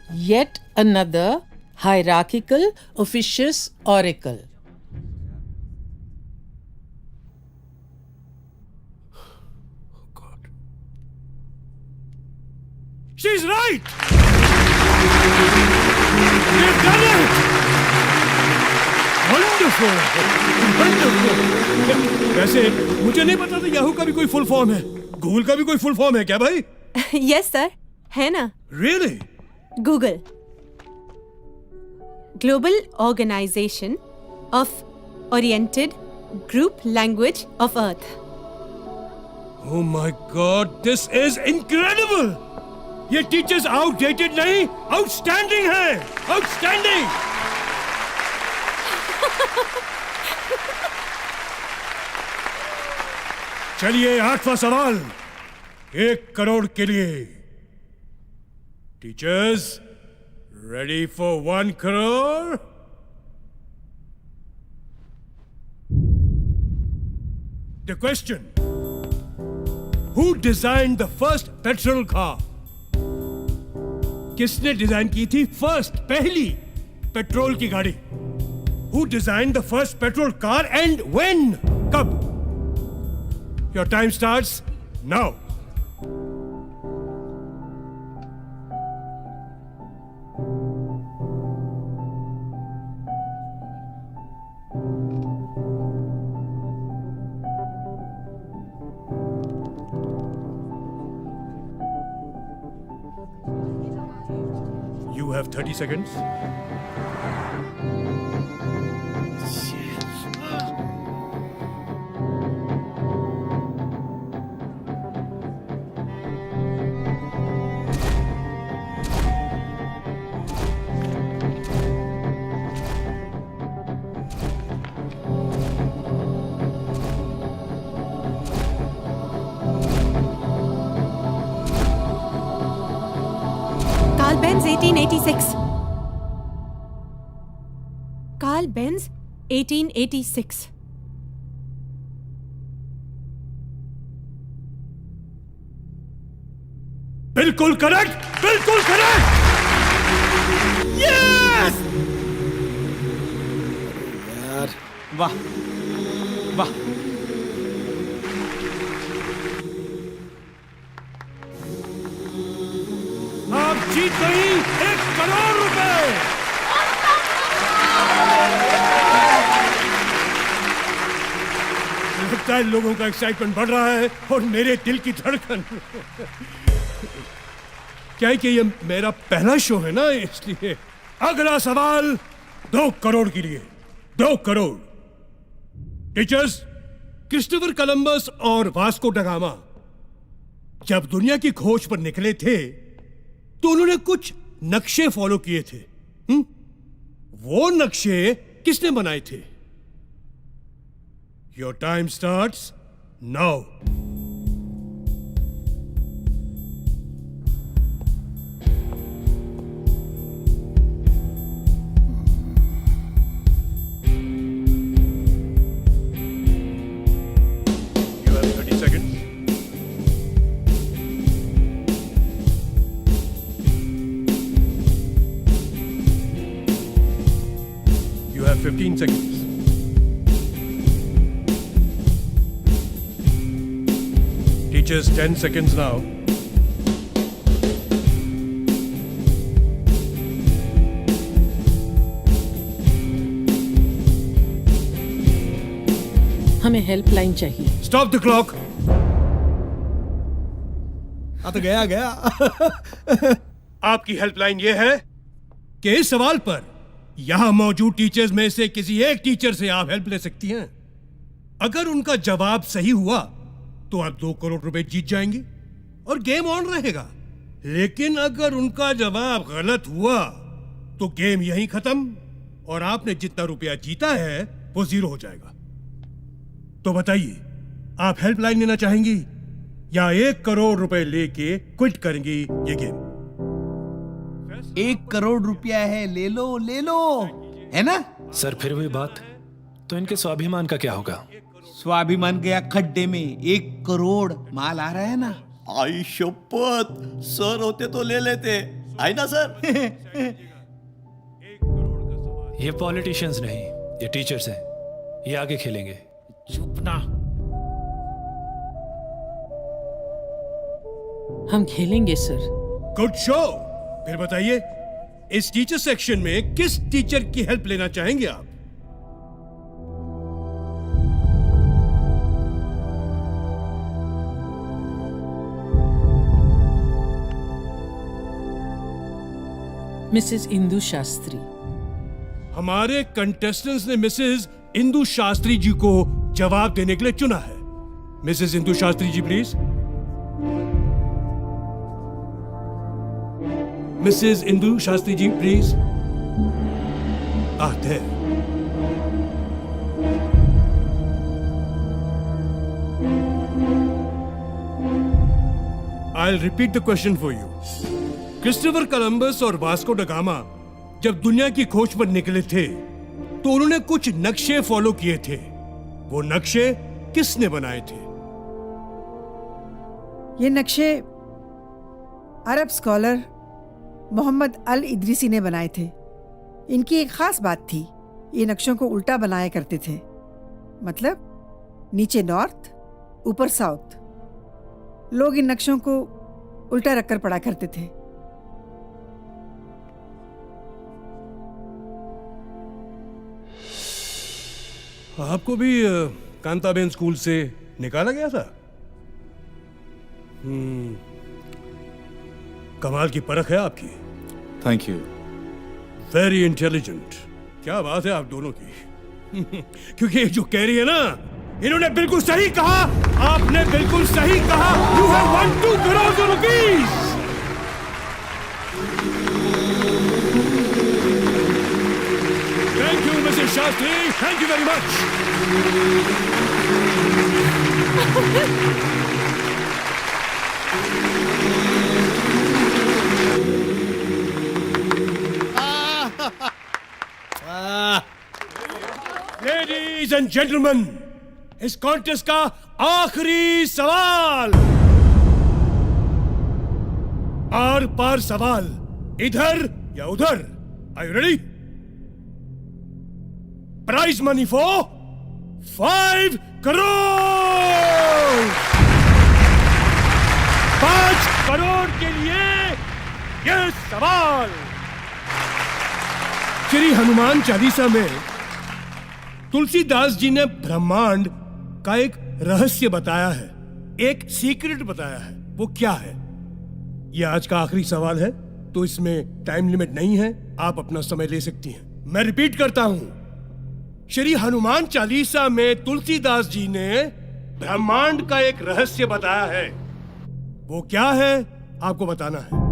Yet another hierarchical, officious oracle. God. She's right! They've done it! Wonderful! Wonderful! वैसे मुझे नहीं पता था याहू का भी कोई फुल फॉर्म है। गूगल का भी कोई फुल फॉर्म है क्या भाई? यस सर, है ना। Really? Google, global organisation of oriented group language of earth. Oh my God, this is incredible! ये टीचर्स आउटडेटेड नहीं, आउटस्टैंडिंग है, आउटस्टैंडिंग। चलिए 8वां सवाल 1 करोड़ के लिए। Teachers ready for 1 crore? The question, who design the first petrol car? किसने design की थी पहली पेट्रोल की गाड़ी? Who design the first petrol car and when? कब? Your time starts now. You have 30 seconds. Karl Benz 1886। Karl Benz 1886। बिल्कुल correct, बिल्कुल correct. Yes! यार वाह वाह। आप जीत गई 1 करोड़ रुपए। लगता है लोगों का एक्साइटमेंट बढ़ रहा है और मेरे दिल की धड़कन। क्या है कि ये मेरा पहला शो है ना, इसलिए। अगला सवाल 2 करोड़ के लिए। 2 करोड़। टीचर्स, क्रिस्टोफर कोलंबस और वास्को ड गामा जब दुनिया की खोज पर निकले थे तो उन्होंने कुछ नक्शे फॉलो किए थे। वो नक्शे किसने बनाए थे? Your time starts now. You have 30 seconds. You have 15 seconds. Teachers, 10 seconds now. हमें हेल्पलाइन चाहिए। Stop the clock. तो गया आपकी हेल्पलाइन ये है कि इस सवाल पर यहां मौजूद टीचर्स में से किसी एक टीचर से आप हेल्प ले सकती हैं। अगर उनका जवाब सही हुआ तो आप 2 करोड़ रुपए जीत जाएंगी और गेम ऑन रहेगा। लेकिन अगर उनका जवाब गलत हुआ तो गेम यहीं खत्म और आपने जितना रुपया जीता है वो 0 हो जाएगा। तो बताइए, आप हेल्पलाइन लेना चाहेंगी या 1 करोड़ रुपए लेके क्विट करेंगी ये गेम? 1 करोड़ रुपया है, ले लो है ना? सर फिर वही बात, तो इनके स्वाभिमान का क्या होगा? स्वाभिमान गया खड्डे में। 1 करोड़ माल आ रहा है ना। आई शपथ, सर होते तो ले लेते। आई ना सर। ये पॉलिटिशियंस नहीं, ये टीचर्स हैं। ये आगे खेलेंगे। चुप ना। हम खेलेंगे सर। Good show. फिर बताइए, इस टीचर सेक्शन में किस टीचर की हेल्प लेना चाहेंगे आप? मिसेस इंदु शास्त्री। हमारे कंटेस्टेंट्स ने मिसेस इंदु शास्त्री जी को जवाब देने के लिए चुना है। Mrs Indu Shastri ji please. Mrs Indu Shastri ji please. आते हैं। I'll repeat the question for you. Christopher Columbus और वास्को ड गामा जब दुनिया की खोज पर निकले थे तो उन्होंने कुछ नक्शे फॉलो किए थे। वो नक्शे किसने बनाए थे? ये नक्शे अरब स्कॉलर मोहम्मद अल इदरीसी ने बनाए थे। इनकी एक खास बात थी, ये नक्शों को उल्टा बनाया करते थे। मतलब नीचे नॉर्थ, ऊपर साउथ। लोग इन नक्शों को उल्टा रखकर पढ़ा करते थे। आपको भी कांताबेन स्कूल से निकाला गया था? कमाल की परख है आपकी। Thank you. Very intelligent. क्या बात है आप दोनों की। क्योंकि जो कह रही है ना, इन्होंने बिल्कुल सही कहा। आपने बिल्कुल सही कहा। You have 1-2 crore rupees. Thank you Mrs Shastri, thank you very much. Ladies and gentleman, इस कॉन्टेस्ट का आखिरी सवाल। आर पार सवाल, इधर या उधर। Are you ready? Prize money for 5 crore. 5 crore के लिए यह सवाल। श्री हनुमान चालीसा में तुलसीदास जी ने ब्रह्मांड का एक रहस्य बताया है, एक सीक्रेट बताया है। वो क्या है? यह आज का आखिरी सवाल है, तो इसमें टाइम लिमिट नहीं है। आप अपना समय ले सकती हैं। मैं रिपीट करता हूं, श्री हनुमान चालीसा में तुलसीदास जी ने ब्रह्मांड का एक रहस्य बताया है। वो क्या है आपको बताना है।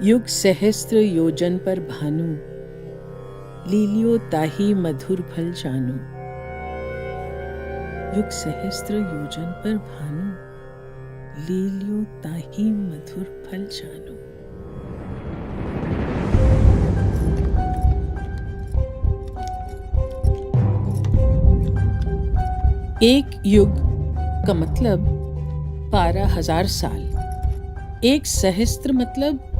युग सहस्त्र योजन पर भानु, लीलियो ताही मधुर फल जानू। युग सहस्त्र योजन पर भानु, लीलियो ताही मधुर फल जानू। एक युग का मतलब 12,000 साल। एक सहस्त्र मतलब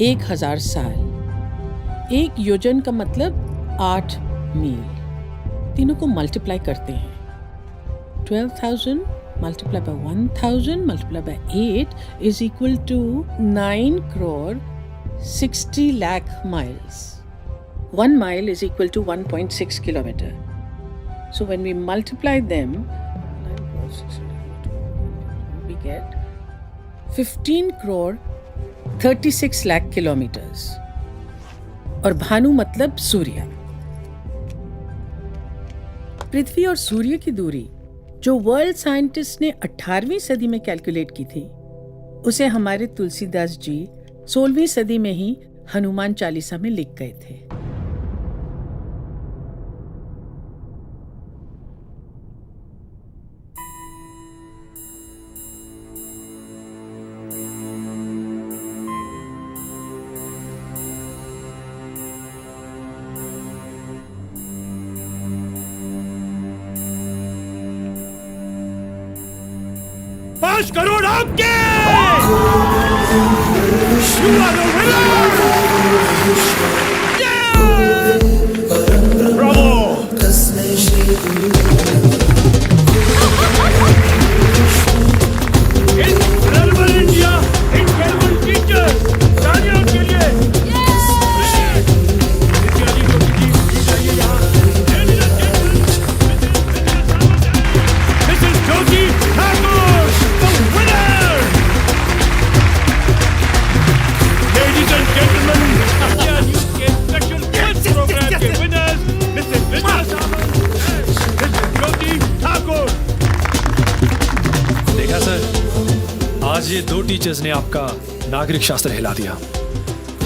1,000 साल। एक योजन का मतलब 8 मील। तीनों को मल्टीप्लाई करते हैं। 12,000 multiplied by 1,000 multiplied by 8 is equal to 9 crore 60 lakh miles. 1 mile is equal to 1.6 kilometer. So when we multiply them, we get 15 crore 36 lakh kilometers. और भानु मतलब सूर्य। पृथ्वी और सूर्य की दूरी जो वर्ल्ड साइंटिस्ट ने 18वीं सदी में कैलकुलेट की थी, उसे हमारे तुलसीदास जी 16वीं सदी में ही हनुमान चालीसा में लिख गए थे। $5 करोड़ आपके। You are the winner! Bravo! Incredible India! Incredible teacher! तालियां उनके लिए! Mrs. Jyoti Thakur, the winner! Ladies and gentlemen, India News के special quiz program के winners, Mrs. Vidya Samant and Mrs. Jyoti Thakur. देखा सर, आज ये 2 teachers ने आपका नागरिक शास्त्र हिला दिया।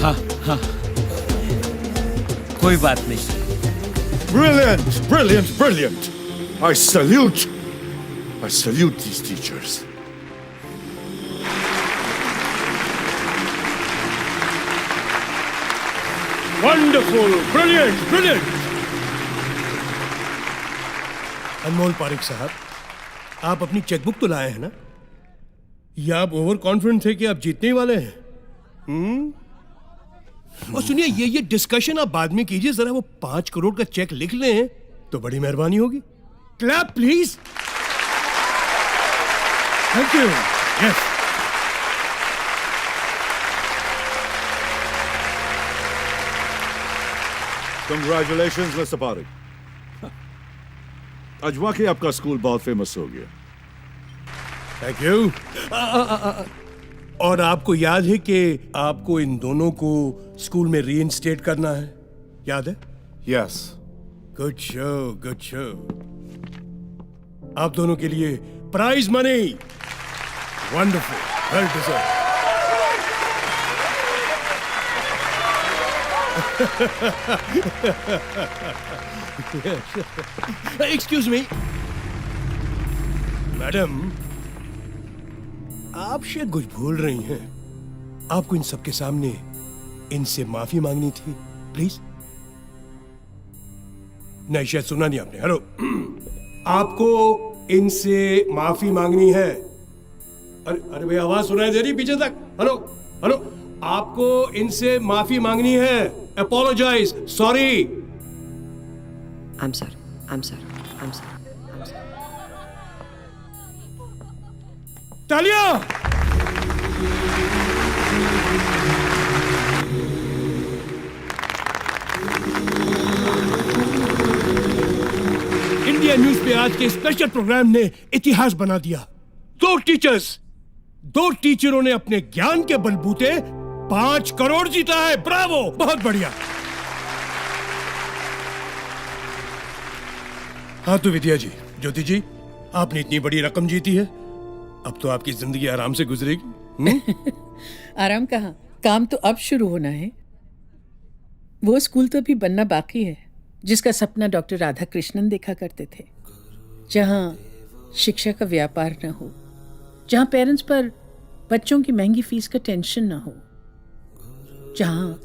हाँ हाँ, कोई बात नहीं। Brilliant, brilliant, brilliant. I salute these teachers. Wonderful, brilliant, brilliant. अनमोल पारिक साहब, आप अपनी चेकबुक तो लाए हैं ना? या आप ओवर कॉन्फिडेंट थे कि आप जीतने ही वाले हैं? और सुनिए, ये डिस्कशन आप बाद में कीजिए, जरा वो 5 करोड़ का चेक लिख लें तो बड़ी मेहरबानी होगी। Clap please. Thank you. Yes. Congratulations, Mr. Parik. आज वाकई आपका स्कूल बहुत फेमस हो गया। Thank you. और आपको याद है कि आपको इन दोनों को स्कूल में रीइंस्टेट करना है, याद है? Yes. Good show, good show. आप दोनों के लिए prize money. Wonderful, well deserve. Excuse me madam, आप शायद कुछ भूल रही हैं। आपको इन सबके सामने इनसे माफी मांगनी थी, प्लीज। नहीं, शायद सुना नहीं आपने। हेलो, आपको इनसे माफी मांगनी है। अरे भैया, आवाज सुनाई दे रही पीछे तक? हेलो हेलो, आपको इनसे माफी मांगनी है। Apologise, sorry. I'm sorry. I'm sorry. I'm sorry. I'm sorry. तालियां। इंडिया न्यूज पे आज के स्पेशल प्रोग्राम ने इतिहास बना दिया। 2 टीचरों ने अपने ज्ञान के बलबूते 5 करोड़ जीता है। ब्रावो, बहुत बढ़िया। हाँ तो विद्या जी, ज्योति जी, आपने इतनी बड़ी रकम जीती है, अब तो आपकी जिंदगी आराम से गुजरेगी। आराम कहाँ, काम तो अब शुरू होना है। वो स्कूल तो अभी बनना बाकी है जिसका सपना डॉक्टर राधा कृष्णन देखा करते थे, जहाँ शिक्षा का व्यापार न हो, जहाँ पेरेंट्स पर बच्चों की महंगी फीस का टेंशन न हो, जहाँ